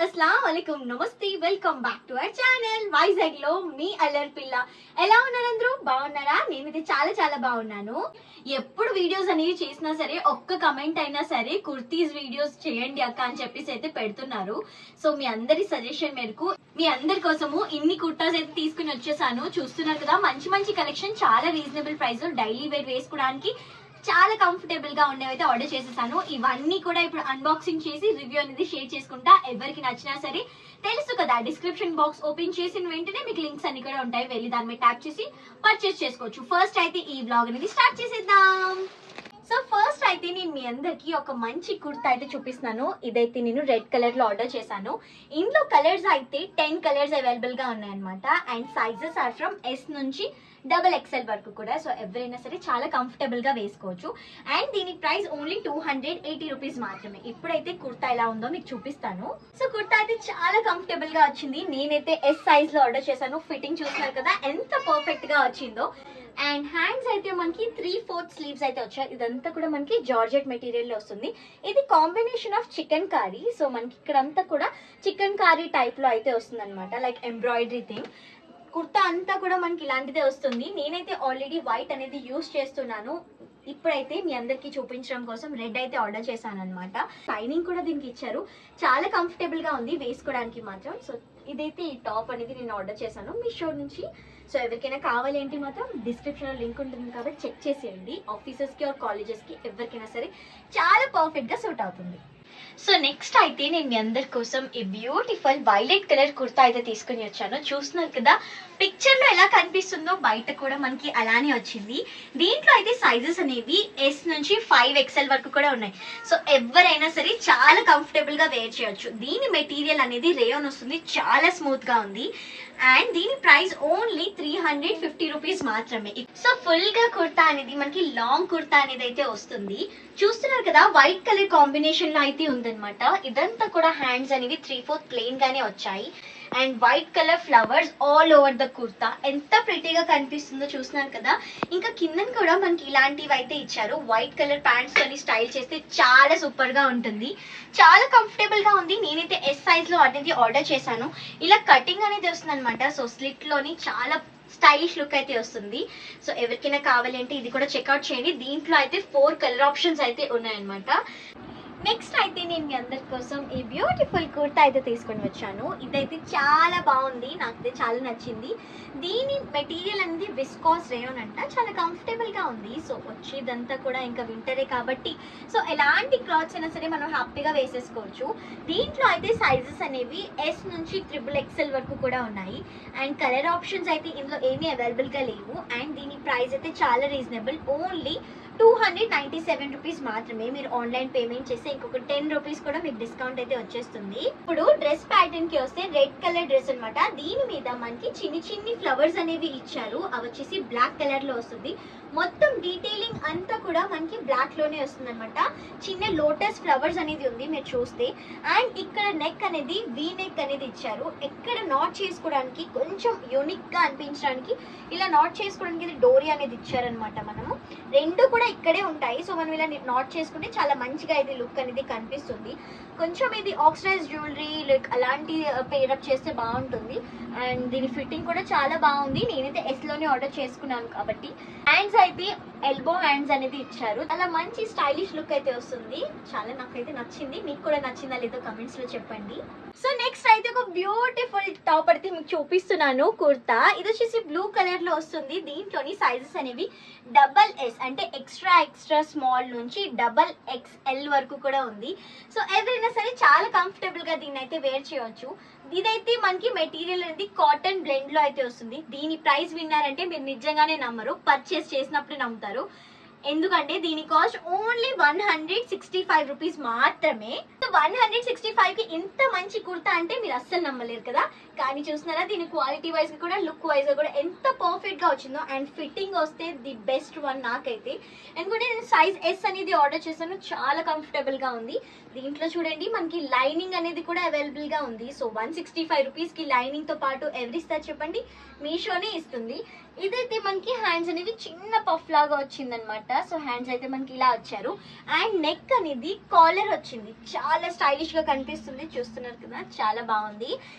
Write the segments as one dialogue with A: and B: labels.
A: अस्सलाम वालेकुम नमస్తే welcome back to our channel Vizag లో మీ అల్లర్ పిల్ల. ఎలా ఉన్నారు అందరూ? బాగున్నారా? నేనైతే చాలా చాలా బాగున్నాను. ఎప్పుడు వీడియోస్ అనేవి చేసినా సరే ఒక్క కమెంట్ అయినా సరే కుర్తీస్ వీడియోస్ చేయండి అక్క అని చెప్పేసి అయితే పెడుతున్నారు. సో మీ అందరి సజెషన్ మేరకు మీ అందరి కోసము ఇన్ని కుర్తాస్ అయితే తీసుకుని వచ్చేసాను. చూస్తున్నారు కదా, మంచి మంచి కలెక్షన్, చాలా రీజనబుల్ ప్రైస్, డైలీ వేర్ వేసుకోవడానికి చాలా కంఫర్టబుల్ గా ఉండేవైతే ఆర్డర్ చేసేసాను. ఇవన్నీ కూడా ఇప్పుడు అన్బాక్సింగ్ చేసి రివ్యూ అనేది షేర్ చేసుకుంటా. ఎవరికి నచ్చినా సరే తెలుసు కదా, డిస్క్రిప్షన్ బాక్స్ ఓపెన్ చేసిన వెంటనే మీకు లింక్స్ అన్ని కూడా ఉంటాయి, వెళ్ళి దాని మీద ట్యాప్ చేసి పర్చేస్ చేసుకోవచ్చు. ఫస్ట్ అయితే ఈ బ్లాగ్ అనేది స్టార్ట్ చేసేద్దాం. సో ఫస్ట్ అయితే నేను మీ అందరికి ఒక మంచి కుర్తా అయితే చూపిస్తున్నాను. ఇదైతే నేను రెడ్ కలర్ లో ఆర్డర్ చేశాను. ఇందులో కలర్స్ అయితే 10 కలర్స్ అవైలబుల్ గా ఉన్నాయన్నమాట. And sizes are from S నుంచి XXL వరకు కూడా. సో ఎవరైనా సరే చాలా కంఫర్టబుల్ గా వేసుకోవచ్చు. అండ్ దీని ప్రైస్ ఓన్లీ 280 రూపీస్ మాత్రమే. ఇప్పుడైతే కుర్తా ఎలా ఉందో మీకు చూపిస్తాను. సో కుర్తా అయితే చాలా కంఫర్టబుల్ గా వచ్చింది. నేనైతే S సైజ్ లో ఆర్డర్ చేశాను. ఫిట్టింగ్ చూస్తున్నారు కదా ఎంత పర్ఫెక్ట్ గా వచ్చిందో. అండ్ హ్యాండ్స్ అయితే మనకి 3/4 స్లీవ్స్ అయితే వచ్చాయి. ఇదంతా కూడా మనకి జార్జెట్ మెటీరియల్ లో వస్తుంది. ఇది combination of chicken curry. So మనకి ఇక్కడంతా కూడా చికెన్ కారీ టైప్ లో అయితే వస్తుంది అనమాట, లైక్ ఎంబ్రాయిడరీ థింగ్. కుర్తా అంతా కూడా మనకి ఇలాంటిదే వస్తుంది. నేనైతే ఆల్రెడీ వైట్ అనేది యూస్ చేస్తున్నాను. ఇప్పుడైతే మీ అందరికి చూపించడం కోసం రెడ్ అయితే ఆర్డర్ చేశాను అనమాట. లైనింగ్ కూడా దీనికి ఇచ్చారు. చాలా కంఫర్టబుల్ గా ఉంది వేసుకోవడానికి మాత్రం. సో ఇదైతే ఈ టాప్ అనేది నేను ఆర్డర్ చేశాను మీషో నుంచి. సో ఎవరికైనా కావాలి ఏంటి మాత్రం డిస్క్రిప్షన్ లో లింక్ ఉంటుంది కాబట్టి చెక్ చేసేయండి. ఆఫీసెస్ కి ఆర్ కాలేజెస్ కి ఎవరికైనా సరే చాలా పర్ఫెక్ట్ గా సూట్ అవుతుంది. సో నెక్స్ట్ అయితే నేను మీ అందరి కోసం ఈ బ్యూటిఫుల్ వైలెట్ కలర్ కుర్తా అయితే తీసుకుని వచ్చాను. చూస్తున్నారు కదా, పిక్చర్ లో ఎలా కనిపిస్తుందో బయట కూడా మనకి అలానే వచ్చింది. దీంట్లో అయితే సైజెస్ అనేవి S నుంచి 5XL వరకు కూడా ఉన్నాయి. సో ఎవరైనా సరే చాలా కంఫర్టబుల్ గా వేర్ చేయొచ్చు. దీని మెటీరియల్ అనేది రేయాన్ వస్తుంది, చాలా స్మూత్ గా ఉంది. అండ్ దీని ప్రైస్ ఓన్లీ 350 రూపీస్ మాత్రమే. సో ఫుల్ గా కుర్తా అనేది మనకి లాంగ్ కుర్తా అనేది అయితే వస్తుంది. చూస్తున్నారు కదా, వైట్ కలర్ కాంబినేషన్ లో అయితే ఉందన్నమాట. ఇదంతా కూడా హ్యాండ్స్ అనేవి 3/4 ప్లెయిన్ గానే వచ్చాయి. And white colour flowers all over the kurta ఎంత ప్రిటీగా కనిపిస్తుందో చూస్తున్నారు కదా. ఇంకా కింద కూడా మనకి ఇలాంటివి అయితే ఇచ్చారు. వైట్ కలర్ ప్యాంట్స్ తోని స్టైల్ చేస్తే చాలా సూపర్ గా ఉంటుంది, చాలా కంఫర్టబుల్ గా ఉంది. నేనైతే S సైజ్ లో అనేది ఆర్డర్ చేశాను. ఇలా కటింగ్ అనేది వస్తుంది అనమాట. సో స్లిట్ లోని చాలా స్టైలిష్ లుక్ అయితే వస్తుంది. సో ఎవరికైనా కావాలంటే ఇది కూడా చెక్అవుట్ చేయండి. దీంట్లో అయితే 4 కలర్ ఆప్షన్స్ అయితే ఉన్నాయన్నమాట. నెక్స్ట్ అయితే నేను మీ అందరి కోసం ఈ బ్యూటిఫుల్ కుర్తా అయితే తీసుకొని వచ్చాను. ఇదైతే చాలా బాగుంది, నాకైతే చాలా నచ్చింది. దీని మెటీరియల్ అనేది విస్కాస్ రేయాన్ అంట, చాలా కంఫర్టబుల్ గా ఉంది. సో వచ్చేదంతా కూడా ఇంకా వింటరే కాబట్టి సో ఎలాంటి క్లాత్స్ అయినా సరే మనం హ్యాపీగా వేసేసుకోవచ్చు. దీంట్లో అయితే సైజెస్ అనేవి S నుంచి XXL వరకు కూడా ఉన్నాయి. అండ్ కలర్ ఆప్షన్స్ అయితే ఇందులో ఏమీ అవైలబుల్ గా లేవు. అండ్ దీని ప్రైస్ అయితే చాలా రీజనబుల్, ఓన్లీ 297 రూపీస్ మాత్రమే. మీరు ఆన్లైన్ పేమెంట్ చేస్తే ఇంకొక 10 రూపీస్ కూడా మీకు డిస్కౌంట్ అయితే వచ్చేస్తుంది. ఇప్పుడు డ్రెస్ ప్యాటర్న్ కి వస్తే రెడ్ కలర్ డ్రెస్ అనమాట. దీని మీద మనకి చిన్ని చిన్ని ఫ్లవర్స్ అనేవి ఇచ్చారు. అవి వచ్చేసి బ్లాక్ కలర్ లో వస్తుంది. మొత్తం డీటెయిలింగ్ అంతా కూడా మనకి బ్లాక్ లోనే వస్తుంది అనమాట. చిన్న లోటస్ ఫ్లవర్స్ అనేది ఉంది మీరు చూస్తే. అండ్ ఇక్కడ నెక్ అనేది వీ నెక్ అనేది ఇచ్చారు. ఎక్కడ నాట్ చేసుకోవడానికి కొంచెం యూనిక్ గా అనిపించడానికి ఇలా నాట్ చేసుకోవడానికి ఇది డోరీ అనేది ఇచ్చారనమాట. మనము రెండు కూడా ఇక్కడే ఉంటాయి. సో మనం ఇలా నాట్ చేసుకుంటే చాలా మంచిగా ఇది లుక్ అనేది కనిపిస్తుంది. కొంచెం ఇది ఆక్సిడైజ్ జ్యువెలరీ లైక్ అలాంటి పేరప్ చేస్తే బాగుంటుంది. అండ్ దీని ఫిట్టింగ్ కూడా చాలా బాగుంది. నేనైతే S లోనే ఆర్డర్ చేసుకున్నాను కాబట్టి. హ్యాండ్స్ అయితే ఎల్బో హ్యాండ్స్ అనేది ఇచ్చారు. చాలా మంచి స్టైలిష్ లుక్ అయితే వస్తుంది. చాలా నాకైతే నచ్చింది. మీకు కూడా నచ్చిందా లేదో కమెంట్స్ లో చెప్పండి. సో నెక్స్ట్ అయితే ఒక బ్యూటిఫుల్ టాప్ అయితే మీకు చూపిస్తున్నాను కుర్తా. ఇది వచ్చేసి బ్లూ కలర్ లో వస్తుంది. దీంట్లోని సైజెస్ అనేవి XS అంటే ఎక్స్ట్రా స్మాల్ నుంచి XXL వరకు కూడా ఉంది. సో ఎవరైనా సరే చాలా కంఫర్టబుల్ గా దీన్ని అయితే వేర్ చేయవచ్చు. ఇదైతే మనకి మెటీరియల్ అనేది కాటన్ బ్లెండ్ లో అయితే వస్తుంది. దీని ప్రైస్ విన్నారంటే మీరు నిజంగానే నమ్మరు, పర్చేస్ చేసినప్పుడే నమ్ముతారు. ఎందుకంటే దీని కాస్ట్ ఓన్లీ 165 రూపీస్ మాత్రమే. 165 కి ఇంత మంచి కుర్తా అంటే మీరు అస్సలు నమ్మలేరు కదా. కానీ చూస్తున్నారా, దీని క్వాలిటీ వైజ్ కూడా లుక్ వైజ్ కూడా ఎంత పర్ఫెక్ట్ గా వచ్చిందో. అండ్ ఫిట్టింగ్ వస్తే ది బెస్ట్ వన్ నాకైతే. ఎందుకంటే నేను సైజ్ S అనేది ఆర్డర్ చేశాను, చాలా కంఫర్టబుల్ గా ఉంది. దీంట్లో చూడండి మనకి లైనింగ్ అనేది కూడా అవైలబుల్ గా ఉంది. సో 165 రూపీస్ కి లైనింగ్ తో పాటు ఎవరిస్తారు చెప్పండి, మీషోనే ఇస్తుంది. ఇదైతే మనకి హ్యాండ్స్ అనేవి చిన్న పఫ్ లాగా వచ్చిందనమాట. సో హ్యాండ్స్ అయితే మనకి ఇలా వచ్చారు అండ్ నెక్ అనేది కాలర్ వచ్చింది, చాలా స్టైలిష్ గా కనిపిస్తుంది. చూస్తున్నారు కదా, చాలా బాగుంది.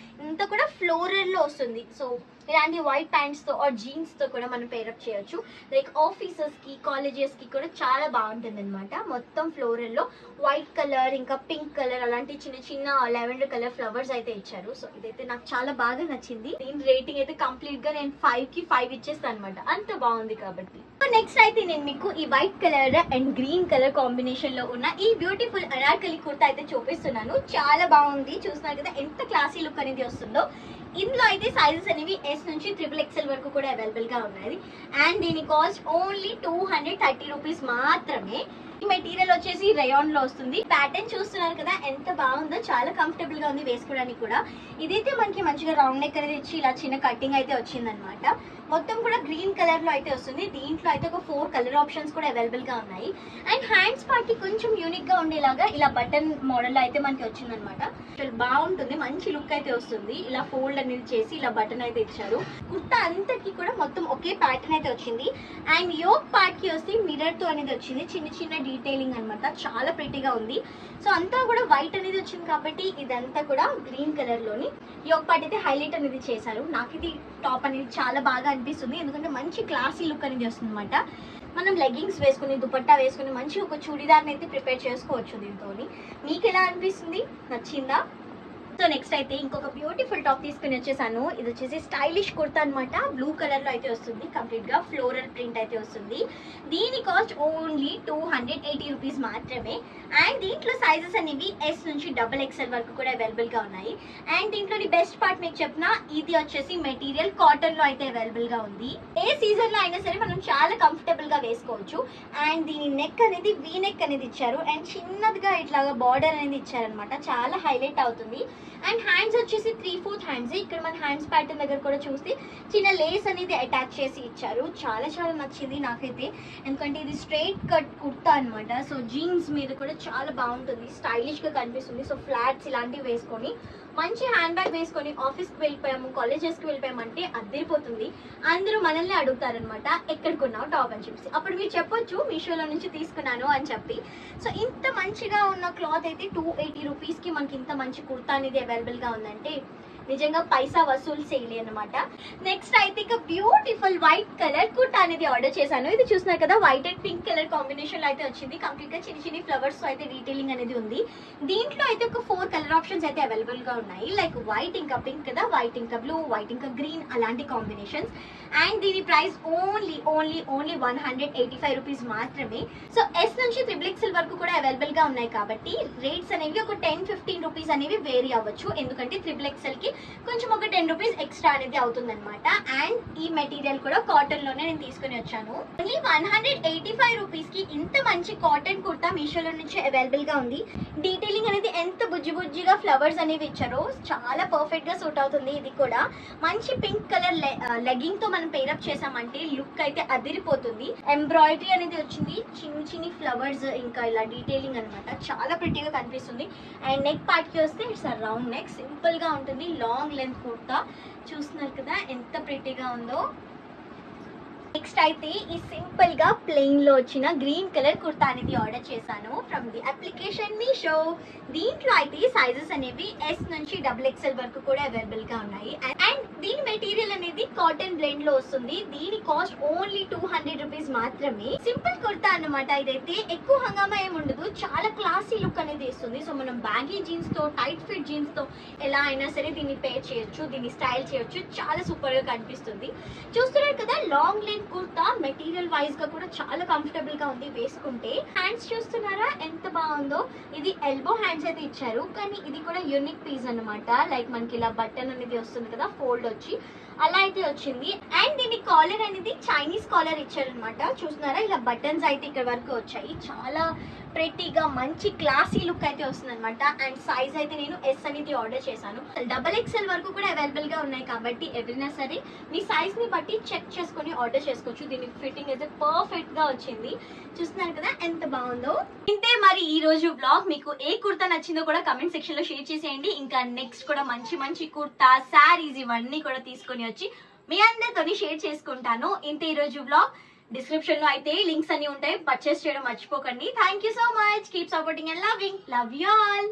A: ఇంత కూడా ఫ్లోరల్ లో వస్తుంది. సో ఇలాంటి వైట్ ప్యాంట్స్ తో ఆర్ జీన్స్ తో కూడా మనం పేరప్ చేయొచ్చు. లైక్ ఆఫీసెస్ కి, కాలేజెస్ కి కూడా చాలా బాగుంటుంది అనమాట. మొత్తం ఫ్లోరల్ లో వైట్ కలర్, ఇంకా పింక్ కలర్, అలాంటి చిన్న చిన్న లెవెండర్ కలర్ ఫ్లవర్స్ అయితే ఇచ్చారు. సో ఇదైతే నాకు చాలా బాగా నచ్చింది. దీని రేటింగ్ అయితే కంప్లీట్ గా నేను 5 కి 5 ఇచ్చేస్తాను అనమాట, అంత బాగుంది కాబట్టి. నెక్స్ట్ అయితే నేను మీకు ఈ white colour and green colour combination లో ఉన్న ఈ బ్యూటిఫుల్ అనార్కలి కుర్తా అయితే చూపిస్తున్నాను. చాలా బాగుంది. చూస్తున్నారు కదా ఎంత క్లాసీ లుక్ అనేది వస్తుందో. ఇందులో అయితే సైజెస్ అనేవి ఎస్ నుంచి XXL వరకు కూడా అవైలబుల్ గా ఉన్నాయి. అండ్ దీని కాస్ట్ ఓన్లీ 230 రూపీస్ మాత్రమే. ఈ మెటీరియల్ వచ్చేసి రేయాన్ లో వస్తుంది. ప్యాటర్న్ చూస్తున్నారు కదా ఎంత బాగుందో, చాలా కంఫర్టబుల్ గా ఉంది వేసుకోవడానికి కూడా. ఇదైతే మనకి మంచిగా రౌండ్ నెక్ అనేది ఇచ్చి ఇలా చిన్న కటింగ్ అయితే వచ్చిందనమాట. మొత్తం కూడా గ్రీన్ కలర్ లో అయితే వస్తుంది. దీంట్లో అయితే ఒక 4 కలర్ ఆప్షన్స్ కూడా అవైలబుల్ గా ఉన్నాయి. అండ్ హ్యాండ్స్ పార్ట్ కి కొంచెం యూనిక్ గా ఉండేలాగా ఇలా బటన్ మోడల్ లో అయితే మనకి వచ్చిందనమాట. బాగుంటుంది, మంచి లుక్ అయితే వస్తుంది. ఇలా ఫోల్డ్ అనేది చేసి ఇలా బటన్ అయితే ఇచ్చారు. కుర్తా అంతకి కూడా మొత్తం ఒకే ప్యాటర్న్ అయితే వచ్చింది. అండ్ యోక్ పార్ట్ కి వస్తే మిర్రర్ తో అనేది వచ్చింది, చిన్న చిన్న డీటెయిలింగ్ అనమాట. చాలా ప్రిటీగా ఉంది. సో అంతా కూడా వైట్ అనేది వచ్చింది కాబట్టి ఇదంతా కూడా గ్రీన్ కలర్ లోని యోక్ పార్ట్ అయితే హైలైట్ అనేది చేశారు. నాకు ఇది టాప్ అనేది చాలా బాగా అనిపిస్తుంది, ఎందుకంటే మంచి క్లాసీ లుక్ అనేది వస్తుంది అనమాట. మనం లెగ్గింగ్స్ వేసుకుని, దుపట్టా వేసుకుని మంచి ఒక చూడీదార్ని అయితే ప్రిపేర్ చేసుకోవచ్చు దీంతో. మీకు ఎలా అనిపిస్తుంది, నచ్చిందా? సో నెక్స్ట్ అయితే ఇంకొక బ్యూటిఫుల్ టాప్ తీసుకుని వచ్చేసాను. ఇది వచ్చేసి స్టైలిష్ కుర్తా అనమాట. బ్లూ కలర్ లో అయితే వస్తుంది, కంప్లీట్ గా ఫ్లోరల్ ప్రింట్ అయితే వస్తుంది. దీని కాస్ట్ ఓన్లీ 280 రూపీస్ మాత్రమే. అండ్ దీంట్లో సైజెస్ అనేవి ఎస్ నుంచి XXL వరకు కూడా అవైలబుల్ గా ఉన్నాయి. అండ్ దీంట్లోని బెస్ట్ పార్ట్ మీకు చెప్పిన, ఇది వచ్చేసి మెటీరియల్ కాటన్ లో అయితే అవైలబుల్ గా ఉంది. ఏ సీజన్ లో అయినా సరే మనం చాలా కంఫర్టబుల్ గా వేసుకోవచ్చు. అండ్ దీని నెక్ అనేది వీ నెక్ అనేది ఇచ్చారు. అండ్ చిన్నదిగా ఇట్లాగా బార్డర్ అనేది ఇచ్చారనమాట, చాలా హైలైట్ అవుతుంది. అండ్ హ్యాండ్స్ వచ్చేసి 3/4 హ్యాండ్స్. ఇక్కడ మన హ్యాండ్స్ ప్యాటర్న్ దగ్గర కూడా చూస్తే చిన్న లేస్ అనేది అటాచ్ చేసి ఇచ్చారు. చాలా చాలా నచ్చింది నాకైతే, ఎందుకంటే ఇది స్ట్రైట్ కట్ కుర్తా అనమాట. సో జీన్స్ మీద కూడా చాలా బాగుంటుంది, స్టైలిష్ గా కనిపిస్తుంది. సో ఫ్లాట్స్ ఇలాంటివి వేసుకొని మంచి హ్యాండ్ బ్యాగ్ వేసుకొని ఆఫీస్కి వెళ్ళిపోయాము, కాలేజెస్కి వెళ్ళిపోయామంటే అద్దరిపోతుంది. అందరూ మనల్ని అడుగుతారనమాట, ఎక్కడ కొన్నావు టాప్ అని చెప్పి. అప్పుడు మీరు చెప్పొచ్చు మీషోలో నుంచి తీసుకున్నాను అని చెప్పి. సో ఇంత మంచిగా ఉన్న క్లాత్ అయితే 280 రూపీస్కి మనకి ఇంత మంచి కుర్తా అనేది అవైలబుల్గా ఉందంటే నిజంగా పైసా వసూలు చేయలే అనమాట. నెక్స్ట్ అయితే ఇక బ్యూటిఫుల్ వైట్ కలర్ కుర్తా అనేది ఆర్డర్ చేశాను. ఇది చూస్తున్నారు కదా, white and pink colour combination లో అయితే వచ్చింది. కంప్లీట్ గా చిన్న చిన్న ఫ్లవర్స్ అయితే డీటెయిలింగ్ అనేది ఉంది. దీంట్లో అయితే ఒక 4 కలర్ ఆప్షన్స్ అయితే అవైలబుల్ గా ఉన్నాయి. లైక్ వైట్ ఇంకా పింక్ కదా, వైట్ ఇంకా బ్లూ, వైట్ ఇంకా గ్రీన్, అలాంటి కాంబినేషన్స్. అండ్ దీని ప్రైస్ ఓన్లీ 185 రూపీస్ మాత్రమే. సో ఎస్ నుంచి XXL వరకు కూడా అవైలబుల్ గా ఉన్నాయి కాబట్టి రేట్స్ అనేవి ఒక 10-15 రూపీస్ అనేవి వేరీ అవ్వచ్చు, ఎందుకంటే XXL కి కొంచెం ఒక 10 రూపీస్ ఎక్స్ట్రా అనేది అవుతుంది అనమాట. అండ్ ఈ మెటీరియల్ కూడా కాటన్ లోనే నేను తీసుకుని వచ్చాను. ఓన్లీ 185 రూపీస్ కి ఇంత మంచి కాటన్ కుర్తా మీషోలో నుంచి అవైలబుల్ గా ఉంది. డీటెయిలింగ్ అనేది ఎంత బుజ్జి బుజ్జిగా ఫ్లవర్స్ అనేవి ఇచ్చారో చాలా పర్ఫెక్ట్ గా సూట్ అవుతుంది. ఇది కూడా మంచి పింక్ కలర్ లెగ్గింగ్ తో మనం పేరప్ చేసామంటే లుక్ అయితే అదిరిపోతుంది. ఎంబ్రాయిడరీ అనేది వచ్చింది, చిన్ని చిన్ని ఫ్లవర్స్ ఇంకా ఇలా డీటెయిలింగ్ అనమాట, చాలా ప్రిటీగా కనిపిస్తుంది. అండ్ నెక్ పార్ట్ కి వస్తే ఇట్స్ రౌండ్ నెక్, సింపుల్ గా ఉంటుంది. లాంగ్ లెంత్ కుర్తా చూస్తున్నారు కదా ఎంత ప్రిటీగా ఉందో. నెక్స్ట్ అయితే ఈ సింపుల్ గా ప్లెయిన్ లో వచ్చిన గ్రీన్ కలర్ కుర్తా అనేది ఆర్డర్ చేశాను ఫ్రమ్ ది అప్లికేషన్ మీషో. దీంట్లో అయితే సైజెస్ అనేవి ఎస్ నుంచి XXL వరకు కూడా అవైలబుల్ గా ఉన్నాయి. అండ్ దీని మెటీరియల్ అనేది కాటన్ బ్లెండ్ లో వస్తుంది. దీని కాస్ట్ ఓన్లీ 200 రూపీస్ మాత్రమే. సింపుల్ కుర్తా అన్నమాట. ఇదైతే ఎక్కువ హంగామా ఏమి ఉండదు, చాలా క్లాసీ లుక్ అనేది ఇస్తుంది. సో మనం బ్యాగీ జీన్స్ తో, టైట్ ఫిట్ జీన్స్ తో ఎలా అయినా సరే దీన్ని పేర్ చేయొచ్చు, దీన్ని స్టైల్ చేయొచ్చు, చాలా సూపర్ గా కనిపిస్తుంది. చూస్తున్నారు కదా, long length kurta material wise గా కూడా చాలా కంఫర్టబుల్ గా ఉంది వేసుకుంటే. హ్యాండ్స్ చూస్తున్నారా ఎంత బాగుందో. ఇది ఎల్బో హ్యాండ్స్ అయితే ఇచ్చారు, కానీ ఇది కూడా యూనిక్ పీస్ అన్నమాట. లైక్ మనకి ఇలా బటన్ అనేది వస్తుంది కదా, ఫోల్డ్ వచ్చి అలా అయితే వచ్చింది. అండ్ దీని కాలర్ అనేది చైనీస్ కాలర్ ఇచ్చారనమాట. చూస్తున్నారా, ఇలా బటన్స్ అయితే ఇక్కడ వరకు వచ్చాయి. చాలా ప్రెట్టీగా మంచి క్లాసీ లుక్ అయితే వస్తుంది అనమాట. అండ్ సైజ్ అయితే నేను ఎస్ అనేది ఆర్డర్ చేశాను. XXL వరకు కూడా అవైలబుల్ గా ఉన్నాయి కాబట్టి ఎవరైనా సరే మీ సైజ్ ని బట్టి చెక్ చేసుకొని ఆర్డర్ చేసుకోవచ్చు. దీని ఫిట్టింగ్ అయితే పర్ఫెక్ట్ గా వచ్చింది. చూస్తున్నారు కదా ఎంత బాగుందో. ఇంతే మరి ఈ రోజు వ్లాగ్. మీకు ఏ కుర్తా నచ్చిందో కూడా కమెంట్ సెక్షన్ లో షేర్ చేసేయండి. ఇంకా నెక్స్ట్ కూడా మంచి మంచి కుర్తా, శారీస్ ఇవన్నీ కూడా తీసుకొని వచ్చి మీ అందరితోని షేర్ చేసుకుంటాను. ఇంతే ఈ రోజు వ్లాగ్. డిస్క్రిప్షన్ లో అయితే లింక్స్ అన్ని ఉంటాయి, పర్చేస్ చేయడం మర్చిపోకండి. Thank you so much. Keep supporting and love you all.